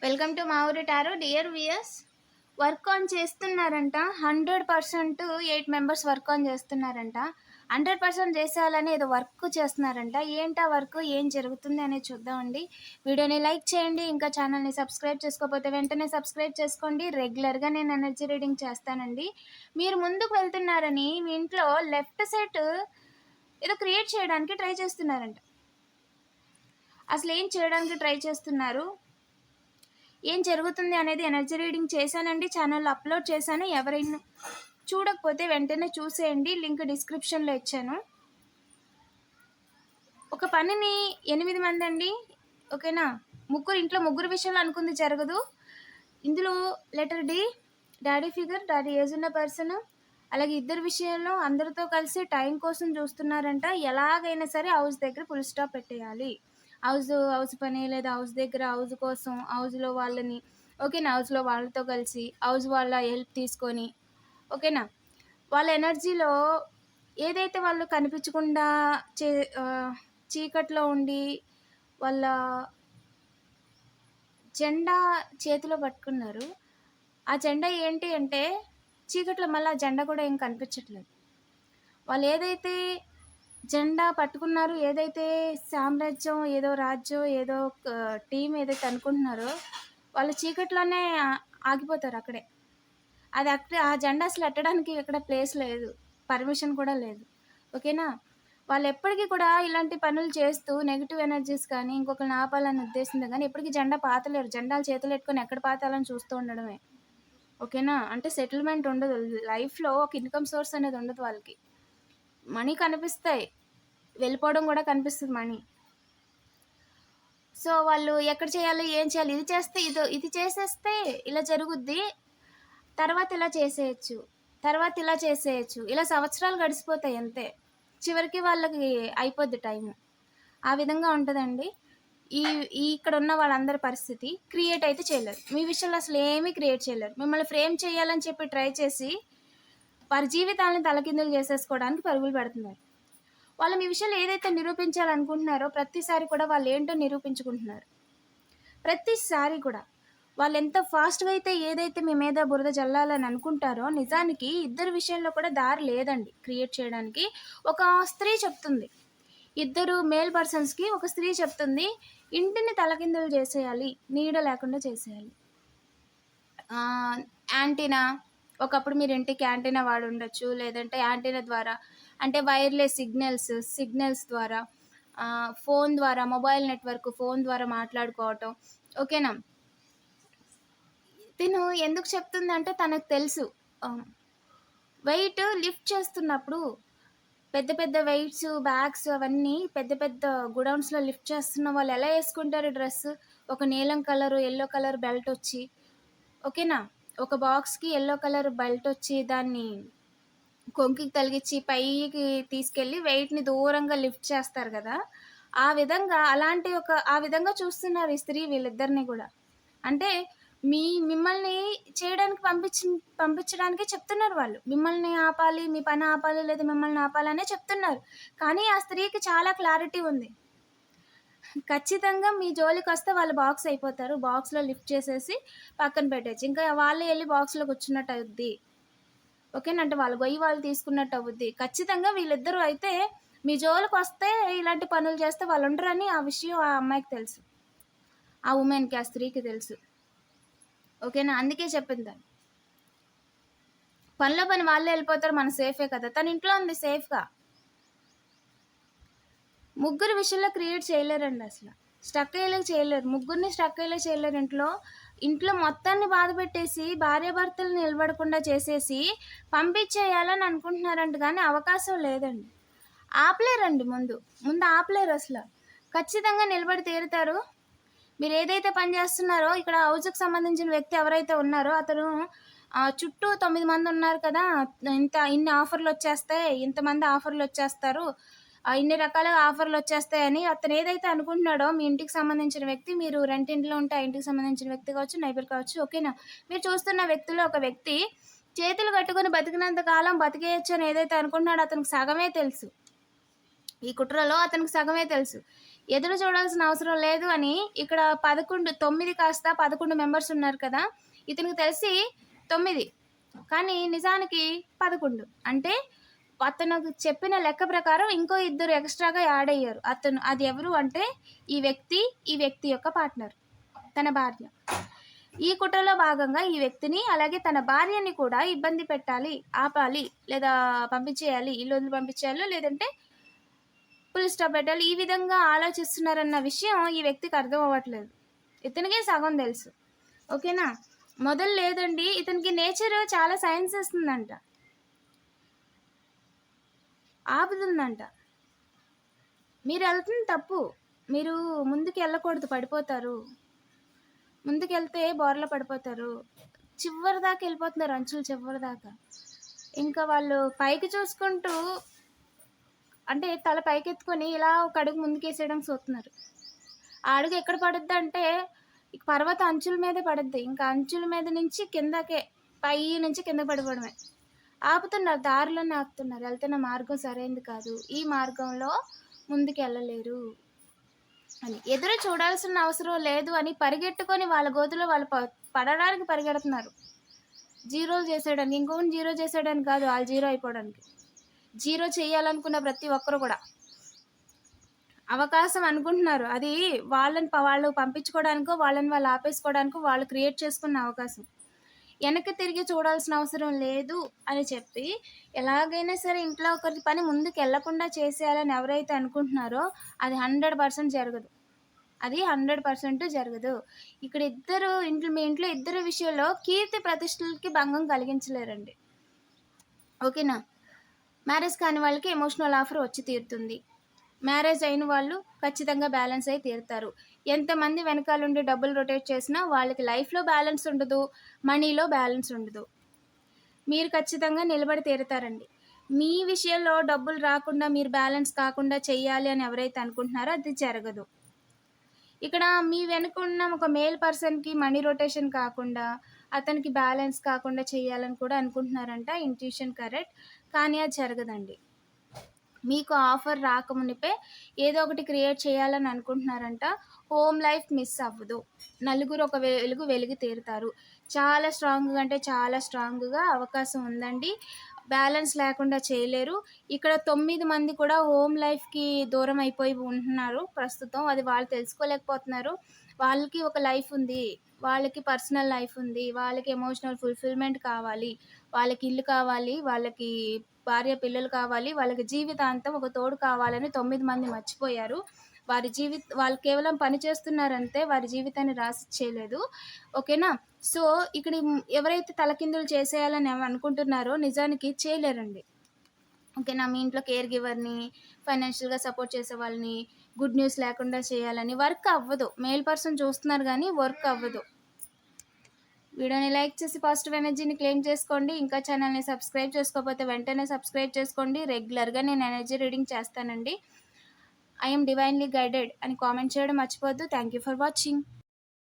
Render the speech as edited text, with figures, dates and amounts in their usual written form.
Welcome to మా ఊరి tarot. Dear weirs, work on చేస్తున్నారంట. 100% 8 మెంబర్స్ వర్క్ ఆన్ చేస్తున్నారంట. 100% చేసేయాలని ఏదో వర్క్ చేస్తున్నారంట. ఏంటా వర్క్, ఏం జరుగుతుంది అనేది చూద్దామండి. వీడియోని లైక్ చేయండి. ఇంకా ఛానల్ని సబ్స్క్రైబ్ చేసుకోకపోతే వెంటనే సబ్స్క్రైబ్ చేసుకోండి. రెగ్యులర్గా నేను ఎనర్జీ రీడింగ్ చేస్తానండి. మీరు ముందుకు వెళ్తున్నారని మీ ఇంట్లో లెఫ్ట్ సైడ్ ఏదో క్రియేట్ చేయడానికి ట్రై చేస్తున్నారంట. అసలు ఏం చేయడానికి ట్రై చేస్తున్నారు, ఏం జరుగుతుంది అనేది ఎనర్జీ రీడింగ్ చేశానండి, ఛానల్లో అప్లోడ్ చేశాను. ఎవరైనా చూడకపోతే వెంటనే చూసేయండి, లింక్ డిస్క్రిప్షన్లో ఇచ్చాను. ఒక పనిని 8 మంది అండి, ఓకేనా? ఇంట్లో ముగ్గురు విషయంలో అనుకుంది జరగదు. ఇందులో letter D, daddy figure, daddy age ఉన్న పర్సన్, అలాగే ఇద్దరు విషయంలో అందరితో కలిసి టైం కోసం చూస్తున్నారంట. ఎలాగైనా సరే హౌస్ దగ్గర ఫుల్ స్టాప్ పెట్టేయాలి. హౌస్ పని లేదా హౌస్ దగ్గర హౌస్ కోసం హౌస్లో వాళ్ళని, ఓకేనా, హౌస్లో వాళ్ళతో కలిసి హౌస్ వాళ్ళ హెల్ప్ తీసుకొని, ఓకేనా, వాళ్ళ ఎనర్జీలో ఏదైతే వాళ్ళు కనిపించకుండా చీకట్లో ఉండి వాళ్ళ జెండా చేతిలో పట్టుకున్నారు. ఆ జెండా ఏంటి అంటే చీకట్లో మళ్ళీ ఆ జెండా కూడా ఏం కనిపించట్లేదు. వాళ్ళు ఏదైతే జెండా పట్టుకున్నారు, ఏదైతే సామ్రాజ్యం, ఏదో రాజ్యం, ఏదో టీం ఏదైతే అనుకుంటున్నారో వాళ్ళు చీకట్లోనే ఆగిపోతారు అక్కడే. అది అక్కడ ఆ జెండా అసలు ఎట్టడానికి ఇక్కడ ప్లేస్ లేదు, పర్మిషన్ కూడా లేదు, ఓకేనా? వాళ్ళు ఎప్పటికీ కూడా ఇలాంటి పనులు చేస్తూ నెగిటివ్ ఎనర్జీస్ కానీ ఇంకొకరిని ఆపాలని ఉద్దేశంతో కానీ ఎప్పటికీ జెండా పాతలేరు. జెండాలు చేతులు పెట్టుకొని ఎక్కడ పాతాలని చూస్తూ ఉండడమే, ఓకేనా? అంటే సెటిల్మెంట్ ఉండదు లైఫ్లో, ఒక ఇన్కమ్ సోర్స్ అనేది ఉండదు వాళ్ళకి. మనీ కనిపిస్తాయి, వెళ్ళిపోవడం కూడా కనిపిస్తుంది మనీ. సో వాళ్ళు ఎక్కడ చేయాలి, ఏం చేయాలి, ఇది చేస్తే ఇది చేసేస్తే ఇలా జరుగుద్ది, తర్వాత ఇలా చేసేయచ్చు, తర్వాత ఇలా చేసేయచ్చు, ఇలా సంవత్సరాలు గడిచిపోతాయి అంతే. చివరికి వాళ్ళకి అయిపోద్ది టైము. ఆ విధంగా ఉంటుందండి ఇక్కడ ఉన్న వాళ్ళందరి పరిస్థితి. క్రియేట్ అయితే చేయలేరు, మీ విషయంలో అసలు ఏమీ క్రియేట్ చేయలేరు. మిమ్మల్ని ఫ్రేమ్ చేయాలని చెప్పి ట్రై చేసి వారి జీవితాలను తలకిందులు చేసేసుకోవడానికి పరుగులు పెడుతున్నారు. వాళ్ళు మీ విషయంలో ఏదైతే నిరూపించాలనుకుంటున్నారో ప్రతిసారి కూడా వాళ్ళు ఏంటో నిరూపించుకుంటున్నారు. ప్రతిసారి కూడా వాళ్ళు ఎంత ఫాస్ట్గా అయితే ఏదైతే మీ మీద బురద జల్లాలని అనుకుంటారో, నిజానికి ఇద్దరు విషయంలో కూడా దారి లేదండి క్రియేట్ చేయడానికి. ఒక స్త్రీ చెప్తుంది, ఇద్దరు మేల్ పర్సన్స్కి ఒక స్త్రీ చెప్తుంది, ఇంటిని తలకిందులు చేసేయాలి, నీడ లేకుండా చేసేయాలి. యాంటీనా, ఒకప్పుడు మీరు ఇంటికి యాంటీనా వాడి ఉండొచ్చు, లేదంటే యాంటీనా ద్వారా అంటే వైర్లెస్ సిగ్నల్స్ ద్వారా, ఫోన్ ద్వారా, మొబైల్ నెట్వర్క్ ఫోన్ ద్వారా మాట్లాడుకోవటం, ఓకేనా? తిను ఎందుకు చెప్తుందంటే తనకు తెలుసు, వెయిట్ లిఫ్ట్ చేస్తున్నప్పుడు పెద్ద పెద్ద వెయిట్స్, బ్యాగ్స్ అవన్నీ పెద్ద పెద్ద గుడౌన్స్లో లిఫ్ట్ చేస్తున్న వాళ్ళు ఎలా వేసుకుంటారు డ్రెస్, ఒక నీలం కలరు ఎల్లో కలర్ బెల్ట్ వచ్చి, ఓకేనా, ఒక బాక్స్కి ఎల్లో కలర్ బెల్ట్ వచ్చి దాన్ని కొంకికి తలిగించి పైకి తీసుకెళ్ళి వెయిట్ని దూరంగా లిఫ్ట్ చేస్తారు కదా, ఆ విధంగా ఆ విధంగా చూస్తున్నారు ఈ స్త్రీ వీళ్ళిద్దరిని కూడా. అంటే మిమ్మల్ని చేయడానికి పంపించడానికి చెప్తున్నారు వాళ్ళు. మిమ్మల్ని ఆపాలి, మీ పని ఆపాలి, లేదా మిమ్మల్ని ఆపాలనే చెప్తున్నారు. కానీ ఆ స్త్రీకి చాలా క్లారిటీ ఉంది. ఖచ్చితంగా మీ జోలికి వస్తే వాళ్ళు బాక్స్ అయిపోతారు, బాక్స్లో లిఫ్ట్ చేసేసి పక్కన పెట్టచ్చు, ఇంకా వాళ్ళు వెళ్ళి బాక్స్లో కూర్చున్నట్టు అవుద్ది, ఓకేనా? అంటే వాళ్ళు గొయ్యి వాళ్ళు తీసుకున్నట్టు అవుద్ది. ఖచ్చితంగా వీళ్ళిద్దరూ అయితే మీ జోలికి వస్తే ఇలాంటి పనులు చేస్తే వాళ్ళు ఉండరని ఆ విషయం ఆ అమ్మాయికి తెలుసు, ఆ ఉమెన్కి, ఆ స్త్రీకి తెలుసు, ఓకేనా? అందుకే చెప్పింది, పనిలో పని వాళ్ళే వెళ్ళిపోతారు, మన సేఫే కదా, తన ఇంట్లో ఉంది సేఫ్గా. ముగ్గురు విషయంలో క్రియేట్ చేయలేరండి, అసలు స్టక్ అయ్యేలా చేయలేరు, ముగ్గురిని స్టక్ అయ్యేలా చేయలేరు. ఇంట్లో మొత్తాన్ని బాధ పెట్టేసి భార్యాభర్తలు నిలబడకుండా చేసేసి పంపించేయాలని అనుకుంటున్నారంట, కానీ అవకాశం లేదండి. ఆపలేరండి, ముందు ఆపలేరు అసలు. ఖచ్చితంగా నిలబడి తీరుతారు. మీరు ఏదైతే పని చేస్తున్నారో, ఇక్కడ హౌస్కి సంబంధించిన వ్యక్తి ఎవరైతే ఉన్నారో అతను చుట్టూ 9 మంది ఉన్నారు కదా, ఇన్ని ఆఫర్లు వచ్చేస్తాయి, ఇంతమంది ఆఫర్లు వచ్చేస్తారు, ఇన్ని రకాల ఆఫర్లు వచ్చేస్తాయని అతను ఏదైతే అనుకుంటున్నాడో, మీ ఇంటికి సంబంధించిన వ్యక్తి, మీరు రెంటింట్లో ఉంటే ఆ ఇంటికి సంబంధించిన వ్యక్తి కావచ్చు, నైబర్ కావచ్చు, ఓకేనా? మీరు చూస్తున్న వ్యక్తిలో ఒక వ్యక్తి చేతులు కట్టుకొని బతికినంత కాలం బతికేయచ్చు అని ఏదైతే అనుకుంటున్నాడో అతనికి సగమే తెలుసు. ఈ కుట్రలో అతనికి సగమే తెలుసు. ఎదురు చూడాల్సిన అవసరం లేదు అని ఇక్కడ 9 కాస్త 11 మెంబర్స్ ఉన్నారు కదా! ఇతనికి తెలిసి 9 కానీ నిజానికి 11. అంటే అతను చెప్పిన లెక్క ప్రకారం ఇంకో ఇద్దరు ఎక్స్‌ట్రాగా యాడ్ అయ్యారు. అది ఎవరు అంటే ఈ వ్యక్తి యొక్క పార్ట్నర్. తన భార్య. ఈ కుట్రలో భాగంగా ఈ వ్యక్తిని అలాగే తన భార్యని కూడా ఇబ్బంది పెట్టాలి, ఆపాలి లేదా పంపించేయాలి. ఇల్లు వదిలి పంపించేయాలో లేదంటే ఫుల్ స్టాప్ పెట్టాలి. ఈ విధంగా ఆలోచిస్తున్నారన్న విషయం ఈ వ్యక్తికి అర్థం అవ్వట్లేదు. ఇతనికే సగం తెలుసు. ఓకేనా? మొదలు లేదండి. ఇతనికి నేచర్ చాలా సైన్స్ ఇస్తుందంట. ఆపుతుందంట. మీరు వెళ్తుంది తప్పు. మీరు ముందుకు వెళ్ళకూడదు, పడిపోతారు. ముందుకెళ్తే బోర్లా పడిపోతారు. చివరి దాకా వెళ్ళిపోతున్నారు, అంచులు చివరి దాకా. ఇంకా వాళ్ళు పైకి చూసుకుంటూ అంటే తల పైకెత్తుకొని ఇలా ఒక అడుగు ముందుకేసేయడం చూస్తున్నారు. ఆ అడుగు ఎక్కడ పడుద్ది అంటే పర్వత అంచుల మీదే పడుద్ది. ఇంకా అంచుల మీద నుంచి కిందకే, పై నుంచి కింద పడిపోవడమే. ఆపుతున్నారు, దారిలోనే ఆపుతున్నారు. వెళ్తున్న మార్గం సరైనది కాదు, ఈ మార్గంలో ముందుకు వెళ్ళలేరు అని. ఎదురు చూడాల్సిన అవసరం లేదు అని పరిగెట్టుకొని వాళ్ళ గోతులో వాళ్ళు పడడానికి పరిగెడుతున్నారు. జీరోలు చేసేయడానికి, ఇంకొకటి జీరో చేసేయడానికి కాదు, వాళ్ళు జీరో అయిపోవడానికి. జీరో చేయాలనుకున్న ప్రతి ఒక్కరు కూడా అవకాశం అనుకుంటున్నారు. అది వాళ్ళు పంపించుకోవడానికో, వాళ్ళని వాళ్ళు ఆపేసుకోవడానికో వాళ్ళు క్రియేట్ చేసుకున్న అవకాశం. వెనక్కి తిరిగి చూడాల్సిన అవసరం లేదు అని చెప్పి ఎలాగైనా సరే ఇంట్లో ఒకరి పని ముందుకు వెళ్లకుండా చేసేయాలని ఎవరైతే అనుకుంటున్నారో అది 100% జరగదు. అది 100% జరగదు. ఇక్కడ మీ ఇంట్లో ఇద్దరు విషయంలో కీర్తి ప్రతిష్టలకి భంగం కలిగించలేరండి. ఓకేనా? మ్యారేజ్ కాని వాళ్ళకి ఎమోషనల్ ఆఫర్ వచ్చి తీరుతుంది. మ్యారేజ్ అయిన వాళ్ళు ఖచ్చితంగా బ్యాలెన్స్ అయి తీరుతారు. ఎంతమంది వెనకాలండి డబ్బులు రొటేట్ చేసినా వాళ్ళకి లైఫ్లో బ్యాలెన్స్ ఉండదు, మనీలో బ్యాలెన్స్ ఉండదు. మీరు ఖచ్చితంగా నిలబడి తీరుతారండి. మీ విషయంలో డబ్బులు రాకుండా, మీరు బ్యాలెన్స్ కాకుండా చెయ్యాలి అని ఎవరైతే అనుకుంటున్నారో అది జరగదు. ఇక్కడ మీ వెనుకున్న ఒక మేల్ పర్సన్కి మనీ రొటేషన్ కాకుండా, అతనికి బ్యాలెన్స్ కాకుండా చేయాలని కూడా అనుకుంటున్నారంట. ఇంట్యూషన్ కరెక్ట్, కానీ అది జరగదండి. మీకు ఆఫర్ రాకమునిపే ఏదో ఒకటి క్రియేట్ చేయాలని అనుకుంటున్నారంట. హోమ్ లైఫ్ మిస్ అవ్వదు. నలుగురు ఒక వెలుగు తీరుతారు. చాలా స్ట్రాంగ్గా అంటే చాలా స్ట్రాంగ్గా అవకాశం ఉందండి. బ్యాలెన్స్ లేకుండా చేయలేరు. ఇక్కడ 9 మంది కూడా హోమ్ లైఫ్కి దూరం అయిపోయి ఉంటున్నారు ప్రస్తుతం. అది వాళ్ళు తెలుసుకోలేకపోతున్నారు. వాళ్ళకి ఒక లైఫ్ ఉంది, వాళ్ళకి పర్సనల్ లైఫ్ ఉంది, వాళ్ళకి ఎమోషనల్ ఫుల్ఫిల్మెంట్ కావాలి, వాళ్ళకి ఇల్లు కావాలి, వాళ్ళకి భార్య పిల్లలు కావాలి, వాళ్ళకి జీవితాంతం ఒక తోడు కావాలని 9 మంది మర్చిపోయారు. వాళ్ళు కేవలం పని చేస్తున్నారంతే, వారి జీవితాన్ని రాసిచ్చేయలేదు. ఓకేనా? సో ఇక్కడ ఎవరైతే తలకిందులు చేసేయాలని అనుకుంటున్నారో నిజానికి చేయలేరండి. ఓకేనా? మీ ఇంట్లో కేర్ గివర్ని, ఫైనాన్షియల్గా సపోర్ట్ చేసే వాళ్ళని గుడ్ న్యూస్ లేకుండా చేయాలని వర్క్ అవ్వదు. మేల్ పర్సన్ చూస్తున్నారు కానీ వర్క్ అవ్వదు. వీడియోని లైక్ చేసి పాజిటివ్ ఎనర్జీని క్లెయిమ్ చేసుకోండి. ఇంకా ఛానల్ని సబ్స్క్రైబ్ చేసుకోకపోతే వెంటనే సబ్స్క్రైబ్ చేసుకోండి. రెగ్యులర్గా నేను ఎనర్జీ రీడింగ్ చేస్తానండి. ఐఎమ్ డివైన్లీ గైడెడ్ అని కామెంట్ చేయడం మర్చిపోవద్దు. Thank you for watching.